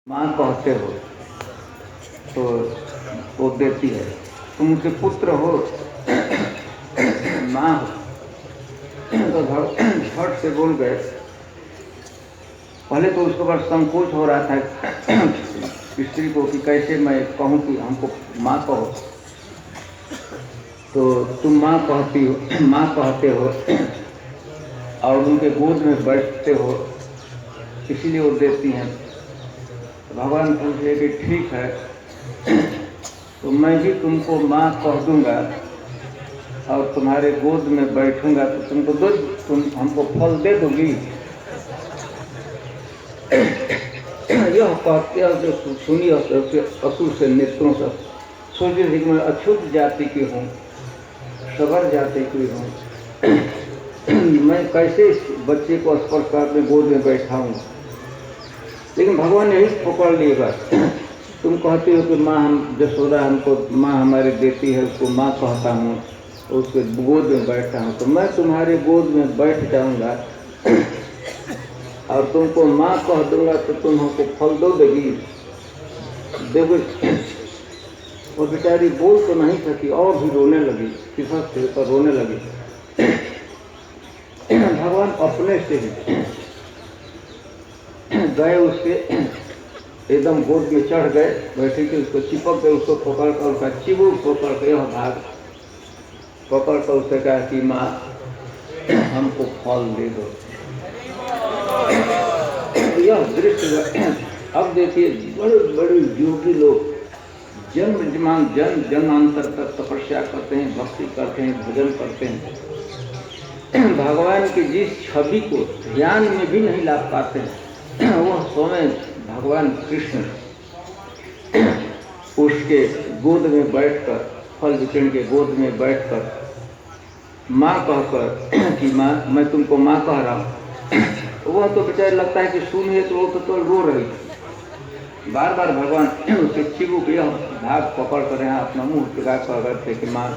माँ कहते हो तो वो देती है। तुम उनके पुत्र हो, माँ हो, तो झट से बोल गए। पहले तो उसके बाद संकोच हो रहा था स्त्री को कि कैसे मैं कहूँ कि हमको माँ कहो। तो तुम माँ कहती हो, माँ कहते हो और उनके गोद में बैठते हो, इसीलिए वो देती हैं। तो भगवान पूछे कि ठीक है, तो मैं भी तुमको माँ कह दूंगा और तुम्हारे गोद में बैठूंगा, तो तुम हमको फल दे दोगी? यह कहते जो सुनी असुर से नेत्रों से सोचे थे कि मैं अछूत जाति की हूँ, सबर जाति की हूँ, मैं कैसे इस बच्चे को स्पर्श करके गोद में बैठाऊंगा। लेकिन भगवान यही पकड़ लिए बस। तुम कहती हो कि माँ हम जसोदा हमको माँ हमारी देती है, उसको माँ कहता हूँ, उसके गोद में बैठता हूँ, तो मैं तुम्हारे गोद में बैठ जाऊंगा और तुमको माँ कह दूंगा, तो तुम हमको फल दो देगी? देखो वो बेचारी बोल तो नहीं सकी और भी रोने लगी, किसक से तो रोने लगी। भगवान अपने से ही गए, उसके एकदम गोद में चढ़ गए, बैठे के उसको चिपक गए, उसको पकड़ कर उसका चिबुक पकड़ के यह भाग पकड़ कर उससे कहा कि माँ हमको फल दे दो। यह दृश्य अब देखिए, बड़े बड़े योगी लोग जन्मांतर तक तपस्या करते हैं, भक्ति करते हैं, भजन करते हैं, भगवान की जिस छवि को ध्यान में भी नहीं ला पाते हैं, वह समय भगवान कृष्ण उसके गोद में बैठकर, फल विचरण के गोद में बैठकर माँ कहकर कि माँ मैं तुमको माँ कह रहा हूँ, वह तो बेचारे लगता है कि सुनिए तो वो तो रो रही थी। बार बार भगवान उसके चिबुक यह भाग पकड़ कर यहाँ अपना मुंह टिका कर थे कि माँ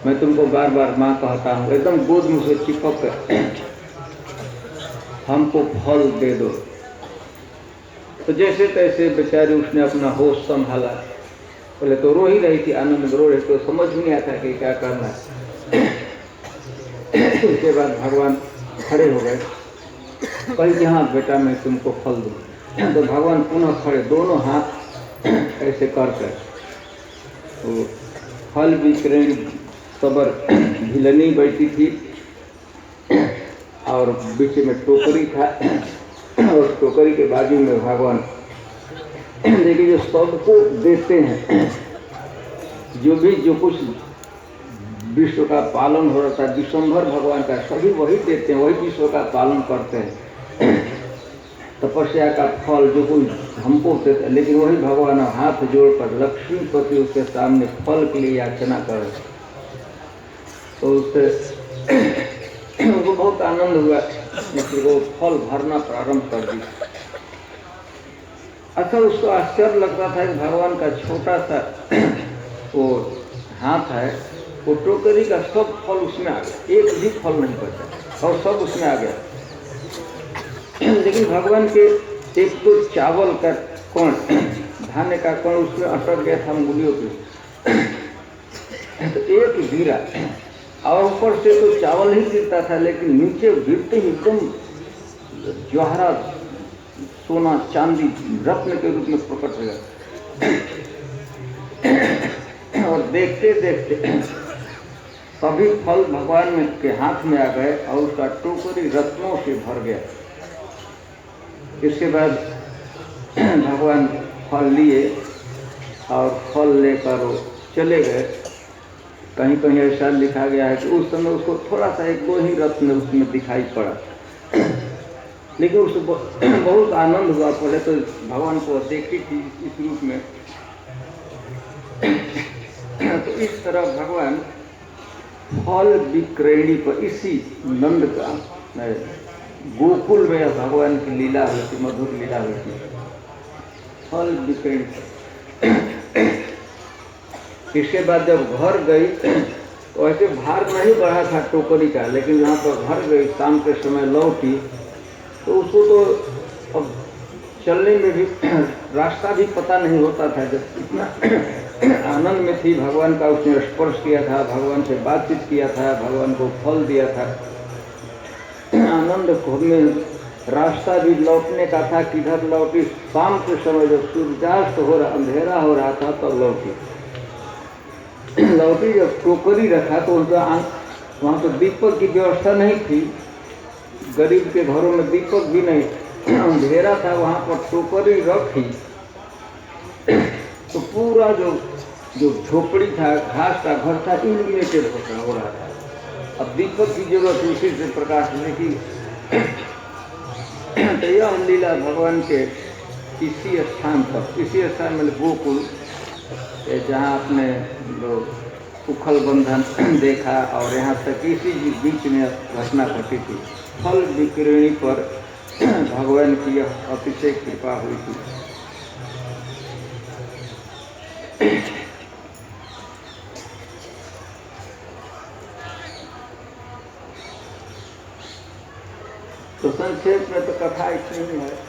मैं तुमको बार बार माँ कहता हूँ, एकदम गोद में उसे चिपक कर हमको फल दे दो। तो जैसे तैसे बेचारी उसने अपना होश संभाला। पहले तो रो ही रही थी, आनंद में रो रही, तो समझ नहीं आता कि क्या करना है। उसके बाद भगवान खड़े हो गए, कल हाँ बेटा मैं तुमको फल दूँ। तो भगवान पुनः खड़े, दोनों हाथ ऐसे कर कर, तो फल विक्रयणी सबर भिलनी बैठी थी और बीच में टोकरी था, और टोकरी के बाजू में भगवान देखिए जो सबको देते हैं, जो कुछ विश्व का पालन हो रहा था, दिसंबर भगवान का सभी वही देते हैं, वही विश्व का पालन करते हैं। तपस्या का फल जो कोई हमको देते हैं, लेकिन वही भगवान हाथ जोड़कर लक्ष्मीपति उसके सामने फल के लिए याचना कर, तो उससे उनको बहुत आनंद हुआ कि वो फल भरना प्रारंभ कर दी। अच्छा, उसको आश्चर्य लगता था कि भगवान का छोटा सा वो हाथ है, वो टोकरी का सब फल उसमें आ गया, एक भी फल नहीं बचा और सब उसमें आ गया। लेकिन भगवान के एक तो चावल का कण, धान्य का कण उसमें अटक गया था अंगुलियों पे, तो एक गिरा और ऊपर से तो चावल ही गिरता था, लेकिन नीचे गिरते ही एकदम जौहरा सोना चांदी रत्न के रूप में प्रकट हो गया। और देखते देखते सभी फल भगवान में के हाथ में आ गए और उसका टोकरी रत्नों से भर गया। इसके बाद भगवान फल लिए और फल लेकर वो चले गए। कहीं कहीं ऐसा लिखा गया है कि उस समय उसको थोड़ा सा एक दो ही रत्न उसमें दिखाई पड़ा, लेकिन उसको बहुत आनंद हुआ। पहले तो भगवान को देखी थी इस रूप में। तो इस तरह भगवान फल विक्रयणी पर, इसी नंद का गोकुल में भगवान की लीला हुई थी, मधुर लीला हुई थी, फल विक्रयणी। इसके बाद जब घर गई तो ऐसे भार नहीं बढ़ा था टोकरी का, लेकिन यहाँ पर घर गई, शाम के समय लौटी, तो उसको तो अब चलने में भी रास्ता भी पता नहीं होता था। जब इतना आनंद में थी, भगवान का उसने स्पर्श किया था, भगवान से बातचीत किया था, भगवान को फल दिया था, आनंद में रास्ता भी लौटने का था। किधर लौटी? शाम के समय जब सूर्यास्त हो रहा, अंधेरा हो रहा था, तब लौटी। लौटी जब टोकरी रखा तो उनका वहाँ तो दीपक की व्यवस्था नहीं थी, गरीब के घरों में दीपक भी नहीं, अंधेरा था। वहाँ पर टोकरी रखी तो पूरा जो झोपड़ी था, घास का घर था, इल्यूमिनेटेड हो रहा था। अब दीपक की जरूरत उसी से प्रकाश देने की। तो यह लीला भगवान के इसी स्थान पर, इसी स्थान में गोकुल, जहाँ आपने लोग उखल बंधन देखा, और यहाँ तक इसी बीच में घटना घटी थी। फल विक्रिणी पर भगवान की यह अतिशय कृपा हुई थी। तो संक्षेप में तो कथा इतनी ही है।